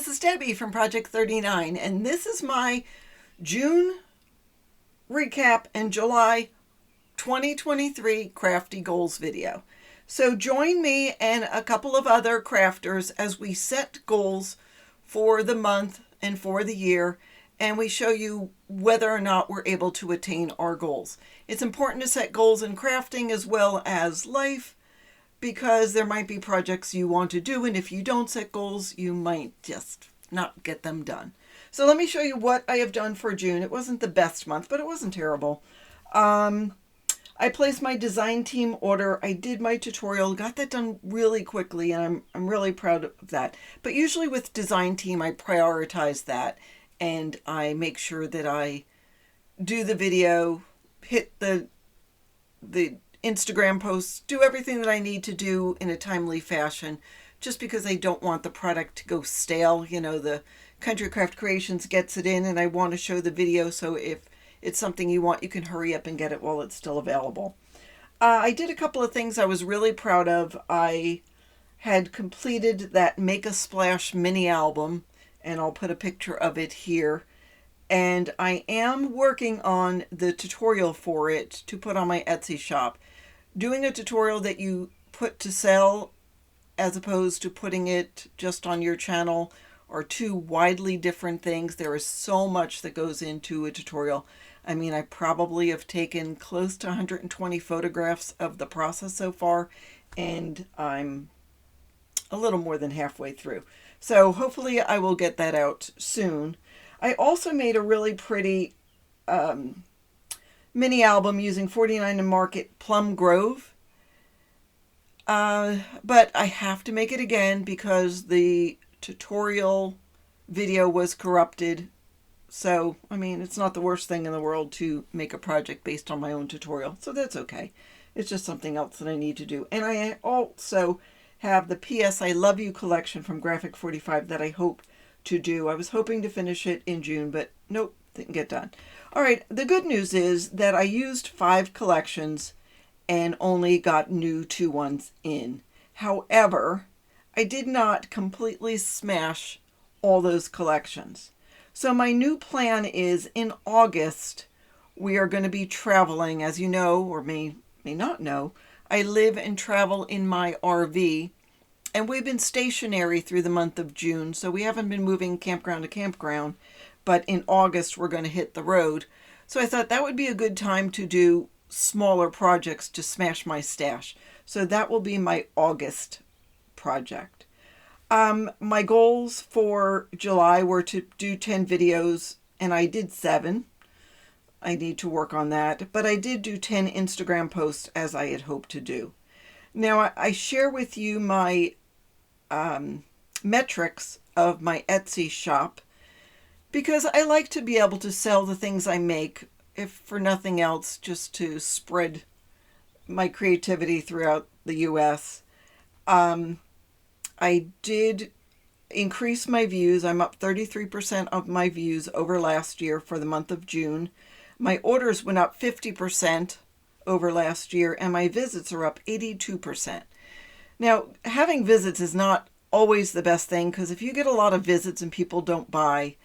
is Debbie from Project 39, and this is my June recap and July 2023 Crafty Goals video. So join me and a couple of other crafters as we set goals for the month and for the year, and we show you whether or not we're able to attain our goals. It's important to set goals in crafting as well as life, because there might be projects you want to do, and if you don't set goals, you might just not get them done. So let me show you what I have done for June. It wasn't the best month, but it wasn't terrible. I placed my design team order. I did my tutorial, got that done really quickly, and I'm really proud of that. But usually with design team, I prioritize that, and I make sure that I do the video, hit the Instagram posts, do everything that I need to do in a timely fashion, just because I don't want the product to go stale. You know, the Country Craft Creations gets it in, and I want to show the video, so if it's something you want, you can hurry up and get it while it's still available. I did a couple of things I was really proud of. I had completed that Make a Splash mini album, and I'll put a picture of it here. And I am working on the tutorial for it to put on my Etsy shop. Doing a tutorial that you put to sell as opposed to putting it just on your channel are two widely different things. There is so much that goes into a tutorial. I mean, I probably have taken close to 120 photographs of the process so far, and I'm a little more than halfway through. So hopefully I will get that out soon. I also made a really pretty mini album using 49 and Market Plum Grove. But I have to make it again because the tutorial video was corrupted. So, I mean, it's not the worst thing in the world to make a project based on my own tutorial. So that's okay. It's just something else that I need to do. And I also have the P.S. I Love You collection from Graphic 45 that I hope to do. I was hoping to finish it in June, but nope, didn't get done. All right, the good news is that I used 5 collections and only got new 2 ones in. However, I did not completely smash all those collections. So my new plan is in August, we are going to be traveling. As you know, or may not know, I live and travel in my RV. And we've been stationary through the month of June, so we haven't been moving campground to campground. But in August, we're going to hit the road. So I thought that would be a good time to do smaller projects to smash my stash. So that will be my August project. My goals for July were to do 10 videos, and I did 7. I need to work on that. But I did do 10 Instagram posts as I had hoped to do. Now, I share with you my metrics of my Etsy shop because I like to be able to sell the things I make, if for nothing else, just to spread my creativity throughout the U.S. I did increase my views. I'm up 33% of my views over last year for the month of June. My orders went up 50% over last year, and my visits are up 82%. Now, having visits is not always the best thing, because if you get a lot of visits and people don't buy,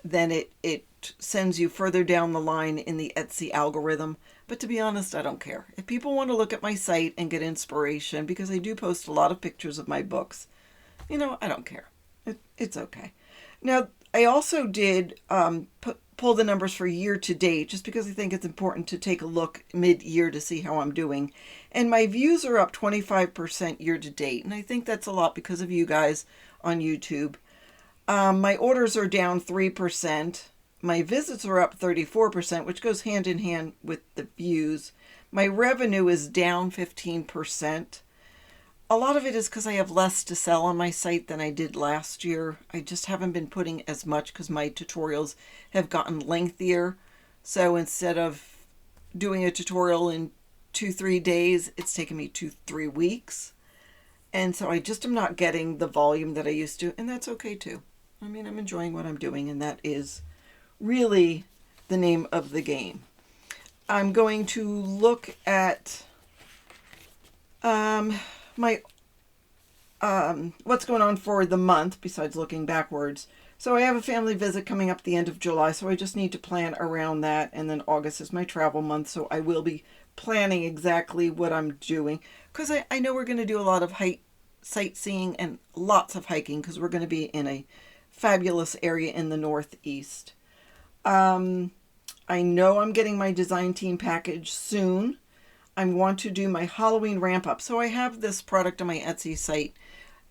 then it sends you further down the line in the Etsy algorithm. But to be honest, I don't care. If people want to look at my site and get inspiration, because I do post a lot of pictures of my books, you know, I don't care. It's okay. Now, I also did pull the numbers for year to date, just because I think it's important to take a look mid-year to see how I'm doing. And my views are up 25% year to date. And I think that's a lot because of you guys on YouTube. My orders are down 3%. My visits are up 34%, which goes hand in hand with the views. My revenue is down 15%. A lot of it is because I have less to sell on my site than I did last year. I just haven't been putting as much because my tutorials have gotten lengthier. So instead of doing a tutorial in 2-3 days, it's taken me 2-3 weeks. And so I just am not getting the volume that I used to, and that's okay too. I mean, I'm enjoying what I'm doing, and that is really the name of the game. I'm going to look at my what's going on for the month besides looking backwards. So I have a family visit coming up at the end of July, so I just need to plan around that. And then August is my travel month, so I will be planning exactly what I'm doing, because I know we're going to do a lot of sightseeing and lots of hiking, because we're going to be in a fabulous area in the Northeast. I know I'm getting my design team package soon. I want to do my Halloween ramp up. So I have this product on my Etsy site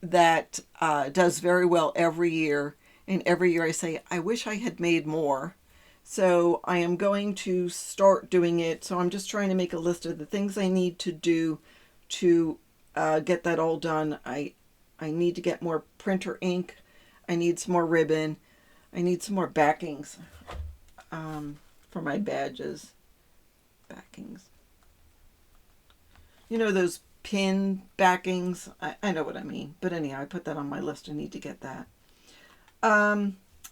that does very well every year. And every year I say, I wish I had made more. So I am going to start doing it. So I'm just trying to make a list of the things I need to do to get that all done. I need to get more printer ink. I need some more ribbon. I need some more backings for my badges. Backings. You know those pin backings? I know what I mean. But anyhow, I put that on my list. I need to get that.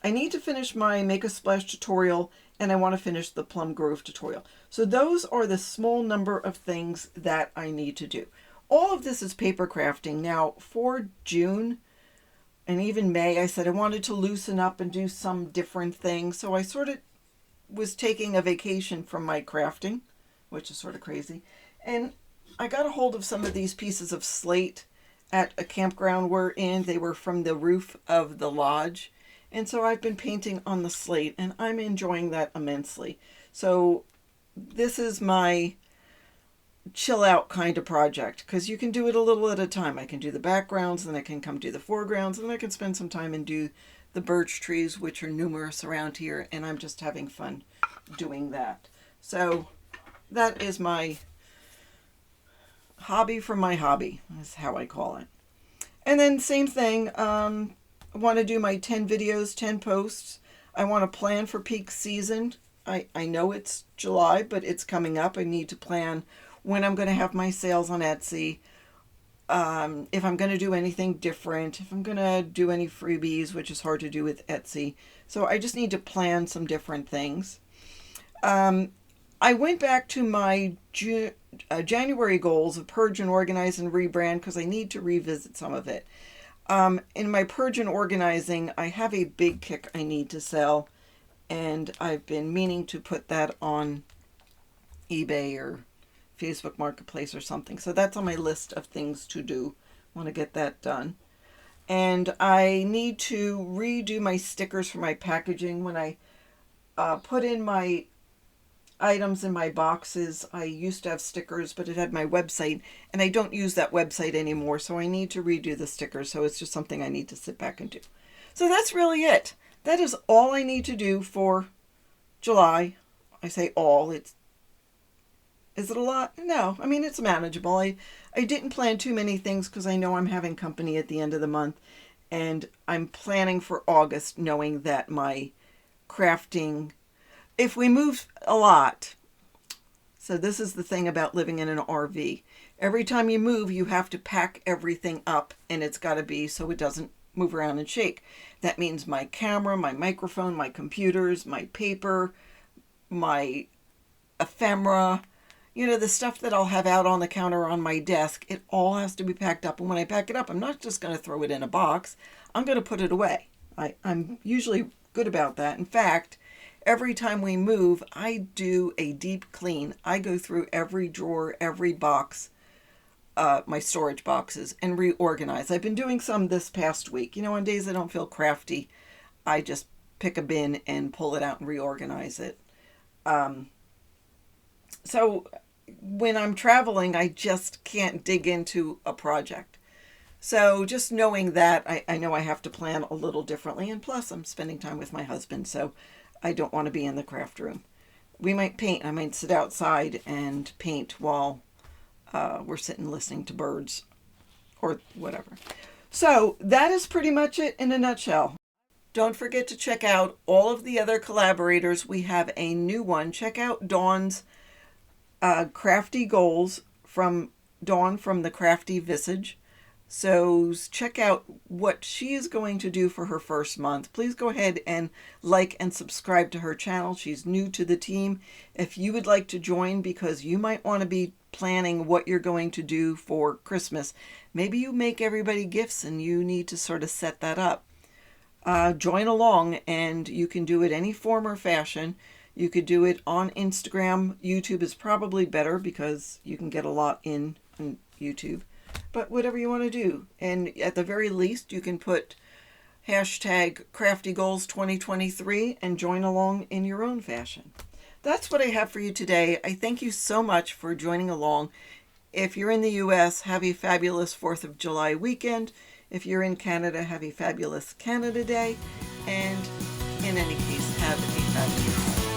I need to finish my Make a Splash tutorial, and I want to finish the Plum Grove tutorial. So those are the small number of things that I need to do. All of this is paper crafting. Now, for June and even May, I said I wanted to loosen up and do some different things. So I sort of was taking a vacation from my crafting, which is sort of crazy. And I got a hold of some of these pieces of slate at a campground we're in. They were from the roof of the lodge. And so I've been painting on the slate, and I'm enjoying that immensely. So this is my chill out kind of project, because you can do it a little at a time. I can do the backgrounds, then I can come do the foregrounds, and then I can spend some time and do the birch trees, which are numerous around here, and I'm just having fun doing that. So that is my hobby from my hobby, is how I call it. And then same thing, I want to do my 10 videos, 10 posts. I want to plan for peak season. I know it's July, but it's coming up. I need to plan when I'm going to have my sales on Etsy, if I'm going to do anything different, if I'm going to do any freebies, which is hard to do with Etsy. So I just need to plan some different things. I went back to my January goals of purge and organize and rebrand, because I need to revisit some of it. In my purge and organizing, I have a big kick I need to sell, and I've been meaning to put that on eBay or Facebook Marketplace or something. So that's on my list of things to do. I want to get that done. And I need to redo my stickers for my packaging. When I put in my items in my boxes, I used to have stickers, but it had my website, and I don't use that website anymore, so I need to redo the stickers. So it's just something I need to sit back and do. So that's really it. That is all I need to do for July. I say all. Is it a lot? No. I mean, it's manageable. I didn't plan too many things, because I know I'm having company at the end of the month, and I'm planning for August, knowing that my crafting, if we move a lot, so this is the thing about living in an RV. Every time you move, you have to pack everything up, and it's got to be so it doesn't move around and shake. That means my camera, my microphone, my computers, my paper, my ephemera, the stuff that I'll have out on the counter on my desk, it all has to be packed up. And when I pack it up, I'm not just going to throw it in a box. I'm going to put it away. I'm usually good about that. In fact, every time we move, I do a deep clean. I go through every drawer, every box, my storage boxes, and reorganize. I've been doing some this past week. On days I don't feel crafty, I just pick a bin and pull it out and reorganize it. So when I'm traveling, I just can't dig into a project. So just knowing that, I know I have to plan a little differently. And plus, I'm spending time with my husband, so I don't want to be in the craft room. We might paint. I might sit outside and paint while we're sitting listening to birds or whatever. So that is pretty much it in a nutshell. Don't forget to check out all of the other collaborators. We have a new one. Check out Dawn's Crafty Goals from Dawn from the Crafty Visage. So check out what she is going to do for her first month. Please go ahead and like and subscribe to her channel. She's new to the team. If you would like to join, because you might want to be planning what you're going to do for Christmas. Maybe you make everybody gifts and you need to sort of set that up. Join along, and you can do it any form or fashion. You could do it on Instagram. YouTube is probably better because you can get a lot in on YouTube. But whatever you want to do. And at the very least, you can put hashtag Crafty Goals 2023 and join along in your own fashion. That's what I have for you today. I thank you so much for joining along. If you're in the U.S., have a fabulous 4th of July weekend. If you're in Canada, have a fabulous Canada Day. And in any case, have a fabulous